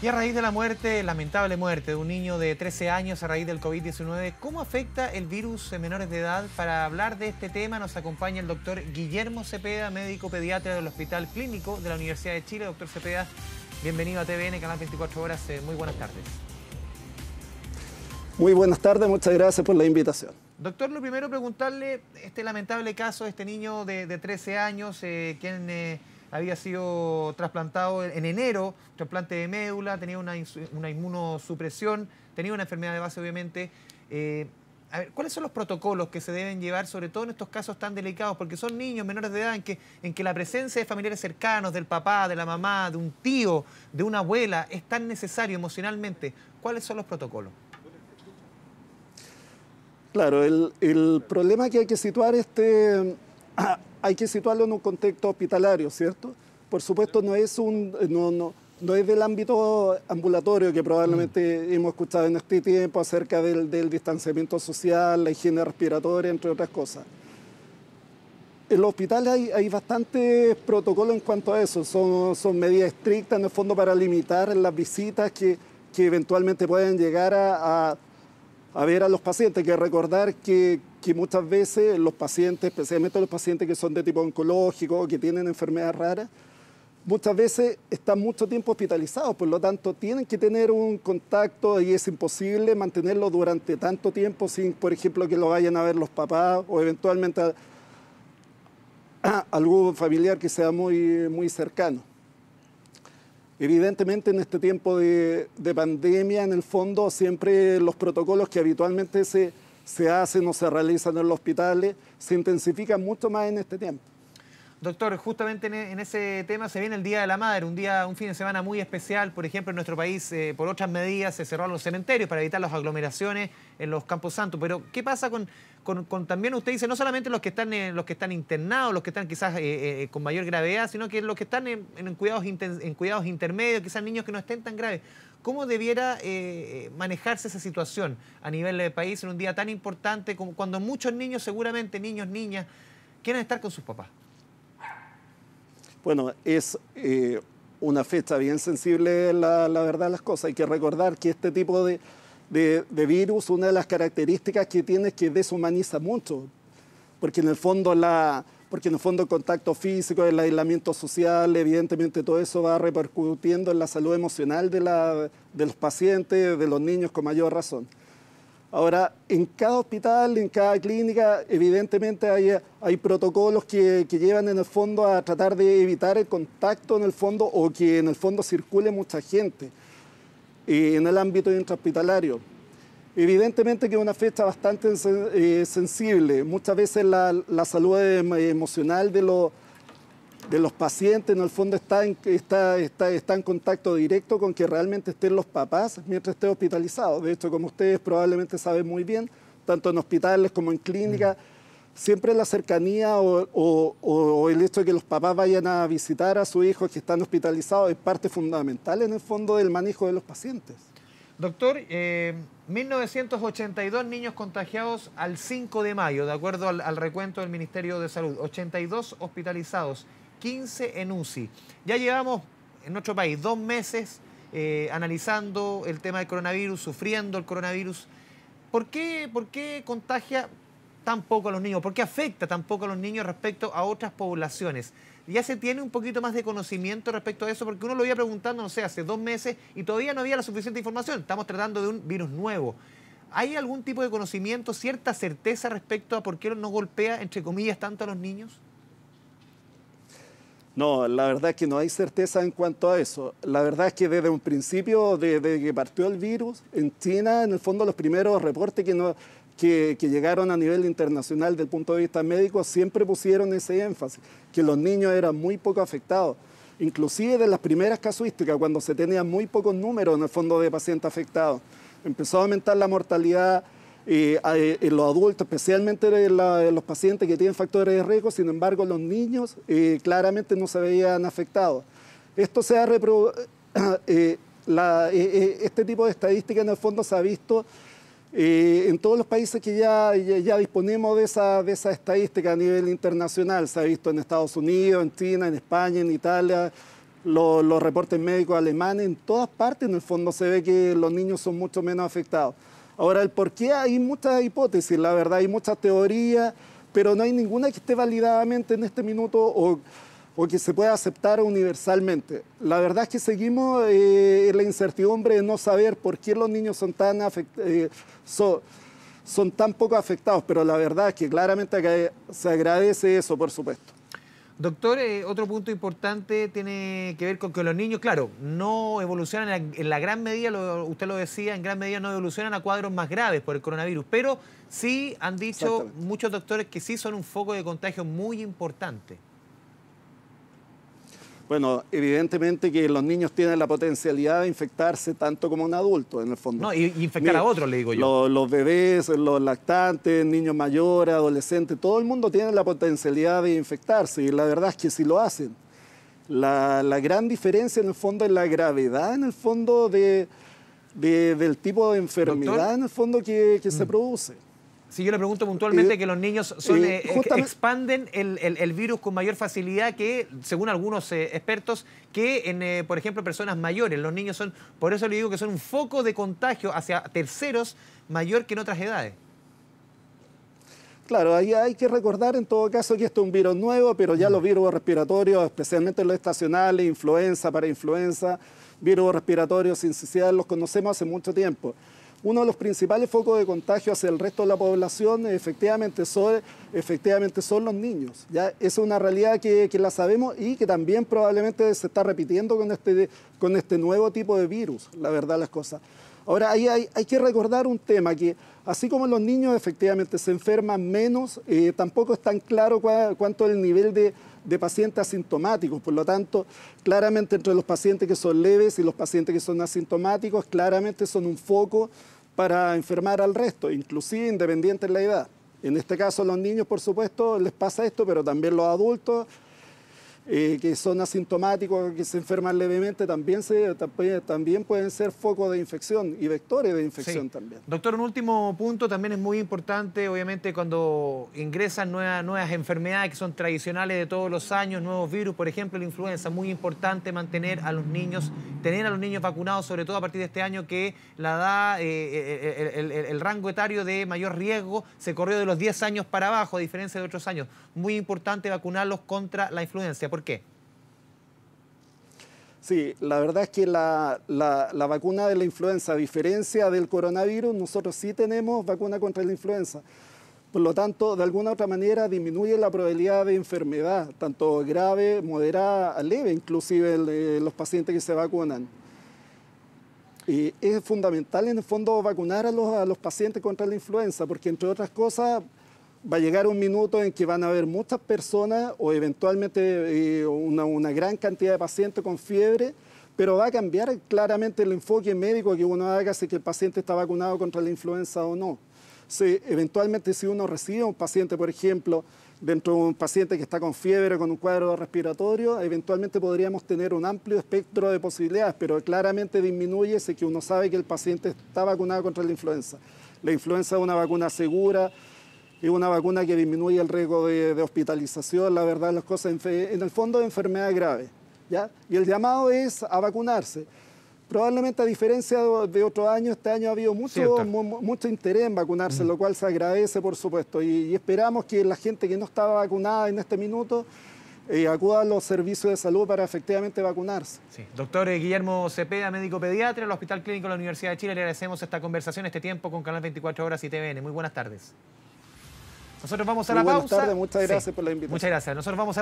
Y a raíz de la muerte, lamentable muerte de un niño de 13 años a raíz del COVID-19, ¿cómo afecta el virus en menores de edad? Para hablar de este tema nos acompaña el doctor Guillermo Cepeda, médico pediatra del Hospital Clínico de la Universidad de Chile. Doctor Cepeda, bienvenido a TVN, Canal 24 Horas. Muy buenas tardes. Muy buenas tardes, muchas gracias por la invitación. Doctor, lo primero preguntarle este lamentable caso de este niño de 13 años, quien había sido trasplantado en enero, trasplante de médula, tenía una inmunosupresión, tenía una enfermedad de base obviamente. A ver, ¿cuáles son los protocolos que se deben llevar, sobre todo en estos casos tan delicados? Porque son niños menores de edad en que la presencia de familiares cercanos, del papá, de la mamá, de un tío, de una abuela, es tan necesario emocionalmente. ¿Cuáles son los protocolos? Claro, el problema que hay que situar hay que situarlo en un contexto hospitalario, ¿cierto? Por supuesto no es del ámbito ambulatorio que probablemente hemos escuchado en este tiempo acerca del distanciamiento social, la higiene respiratoria, entre otras cosas. En los hospitales hay bastantes protocolos en cuanto a eso, son medidas estrictas en el fondo para limitar las visitas que eventualmente pueden llegar a ver a los pacientes. Hay que recordar que muchas veces los pacientes, especialmente los pacientes que son de tipo oncológico o que tienen enfermedades raras, muchas veces están mucho tiempo hospitalizados, por lo tanto tienen que tener un contacto y es imposible mantenerlo durante tanto tiempo sin, por ejemplo, que lo vayan a ver los papás o eventualmente algún familiar que sea muy cercano. Evidentemente en este tiempo de pandemia, en el fondo, siempre los protocolos que habitualmente se hacen o se realizan en los hospitales se intensifican mucho más en este tiempo. Doctor, justamente en ese tema se viene el Día de la Madre, un fin de semana muy especial. Por ejemplo, en nuestro país, por otras medidas, se cerraron los cementerios para evitar las aglomeraciones en los campos santos. Pero, ¿qué pasa con también usted dice, no solamente los que están internados, los que están quizás con mayor gravedad, sino que los que están en cuidados intermedios, quizás niños que no estén tan graves? ¿Cómo debiera manejarse esa situación a nivel del país en un día tan importante, como cuando muchos niños, seguramente niños, niñas, quieren estar con sus papás? Bueno, es una fecha bien sensible, la verdad, las cosas. Hay que recordar que este tipo de virus, una de las características que tiene es que deshumaniza mucho, porque en el fondo el contacto físico, el aislamiento social, evidentemente todo eso va repercutiendo en la salud emocional de los pacientes, de los niños con mayor razón. Ahora, en cada hospital, en cada clínica, evidentemente hay protocolos que llevan en el fondo a tratar de evitar el contacto en el fondo o que en el fondo circule mucha gente en el ámbito intrahospitalario. Evidentemente que es una fecha bastante sensible. Muchas veces la salud emocional de los pacientes en el fondo está en contacto directo con que realmente estén los papás mientras esté hospitalizado. De hecho, como ustedes probablemente saben muy bien, tanto en hospitales como en clínicas, siempre la cercanía o el hecho de que los papás vayan a visitar a sus hijos que están hospitalizados es parte fundamental en el fondo del manejo de los pacientes. Doctor, 1982 niños contagiados al 5 de mayo, de acuerdo al recuento del Ministerio de Salud. 82 hospitalizados, 15 en UCI. Ya llevamos en nuestro país 2 meses analizando el tema del coronavirus, sufriendo el coronavirus. ¿Por qué contagia tan poco a los niños? ¿Por qué afecta tan poco a los niños respecto a otras poblaciones? Ya se tiene un poquito más de conocimiento respecto a eso, porque uno lo iba preguntando, no sé, hace 2 meses y todavía no había la suficiente información. Estamos tratando de un virus nuevo. ¿Hay algún tipo de conocimiento, cierta certeza respecto a por qué no golpea, entre comillas, tanto a los niños? No, la verdad es que no hay certeza en cuanto a eso. La verdad es que desde un principio, desde que partió el virus, en China, en el fondo, los primeros reportes que llegaron a nivel internacional desde el punto de vista médico siempre pusieron ese énfasis, que los niños eran muy poco afectados. Inclusive de las primeras casuísticas, cuando se tenían muy pocos números en el fondo de pacientes afectados, empezó a aumentar la mortalidad en los adultos, especialmente en los pacientes que tienen factores de riesgo. Sin embargo, los niños claramente no se veían afectados. Esto se ha este tipo de estadística en el fondo se ha visto en todos los países que ya disponemos de esa estadística a nivel internacional. Se ha visto en Estados Unidos, en China, en España, en Italia, los reportes médicos alemanes, en todas partes en el fondo se ve que los niños son mucho menos afectados. Ahora, el por qué hay muchas hipótesis, la verdad, hay muchas teorías, pero no hay ninguna que esté validadamente en este minuto o que se pueda aceptar universalmente. La verdad es que seguimos en la incertidumbre de no saber por qué los niños son tan poco afectados, pero la verdad es que claramente se agradece eso, por supuesto. Doctor, otro punto importante tiene que ver con que los niños, claro, no evolucionan en la gran medida, usted lo decía, en gran medida no evolucionan a cuadros más graves por el coronavirus, pero sí han dicho muchos doctores que sí son un foco de contagio muy importante. Bueno, evidentemente que los niños tienen la potencialidad de infectarse tanto como un adulto, en el fondo. No, y infectar a otros, le digo yo. Los bebés, los lactantes, niños mayores, adolescentes, todo el mundo tiene la potencialidad de infectarse y la verdad es que sí lo hacen. La gran diferencia en el fondo es la gravedad, en el fondo, del tipo de enfermedad, ¿doctor? En el fondo que se produce. Si yo le pregunto puntualmente que los niños expanden el virus con mayor facilidad que, según algunos expertos, que en, por ejemplo, personas mayores. Los niños son, por eso le digo que son un foco de contagio hacia terceros mayor que en otras edades. Claro, ahí hay que recordar en todo caso que esto es un virus nuevo, pero ya los virus respiratorios, especialmente los estacionales, influenza, parainfluenza, virus respiratorios sinciciales, los conocemos hace mucho tiempo. Uno de los principales focos de contagio hacia el resto de la población efectivamente son los niños. ¿Ya? Esa es una realidad que la sabemos y que también probablemente se está repitiendo con este nuevo tipo de virus, la verdad las cosas. Ahora, ahí hay que recordar un tema, que así como los niños efectivamente se enferman menos, tampoco es tan claro cuánto es el nivel de pacientes asintomáticos. Por lo tanto, claramente entre los pacientes que son leves y los pacientes que son asintomáticos, claramente son un foco para enfermar al resto, inclusive independiente de la edad. En este caso, a los niños, por supuesto, les pasa esto, pero también los adultos que son asintomáticos, que se enferman levemente, también pueden ser focos de infección y vectores de infección también. Doctor, un último punto también es muy importante, obviamente, cuando ingresan nuevas enfermedades que son tradicionales de todos los años, nuevos virus, por ejemplo, la influenza. Muy importante mantener a los niños, tener a los niños vacunados, sobre todo a partir de este año que la edad, el rango etario de mayor riesgo se corrió de los 10 años para abajo, a diferencia de otros años. Muy importante vacunarlos contra la influenza. ¿Por qué? Sí, la verdad es que la vacuna de la influenza, a diferencia del coronavirus, nosotros sí tenemos vacuna contra la influenza. Por lo tanto, de alguna u otra manera disminuye la probabilidad de enfermedad, tanto grave, moderada, a leve, inclusive los pacientes que se vacunan. Y es fundamental, en el fondo, vacunar a los pacientes contra la influenza, porque, entre otras cosas, va a llegar un minuto en que van a haber muchas personas o eventualmente una gran cantidad de pacientes con fiebre, pero va a cambiar claramente el enfoque médico que uno haga si que el paciente está vacunado contra la influenza o no. Eventualmente, si uno recibe un paciente, por ejemplo, dentro de un paciente que está con fiebre, con un cuadro respiratorio, eventualmente podríamos tener un amplio espectro de posibilidades, pero claramente disminuye si que uno sabe que el paciente está vacunado contra la influenza. La influenza es una vacuna segura, es una vacuna que disminuye el riesgo de hospitalización, la verdad, las cosas en el fondo de enfermedad grave, ¿ya? Y el llamado es a vacunarse. Probablemente, a diferencia de otros años, este año ha habido mucho interés en vacunarse, lo cual se agradece, por supuesto, y esperamos que la gente que no estaba vacunada en este minuto acuda a los servicios de salud para efectivamente vacunarse. Sí. Doctor Guillermo Cepeda, médico pediatra del Hospital Clínico de la Universidad de Chile, le agradecemos esta conversación, este tiempo con Canal 24 Horas y TVN. Muy buenas tardes. Nosotros vamos a la pausa. Buenas tardes, muchas gracias por la invitación. Muchas gracias. Nosotros vamos a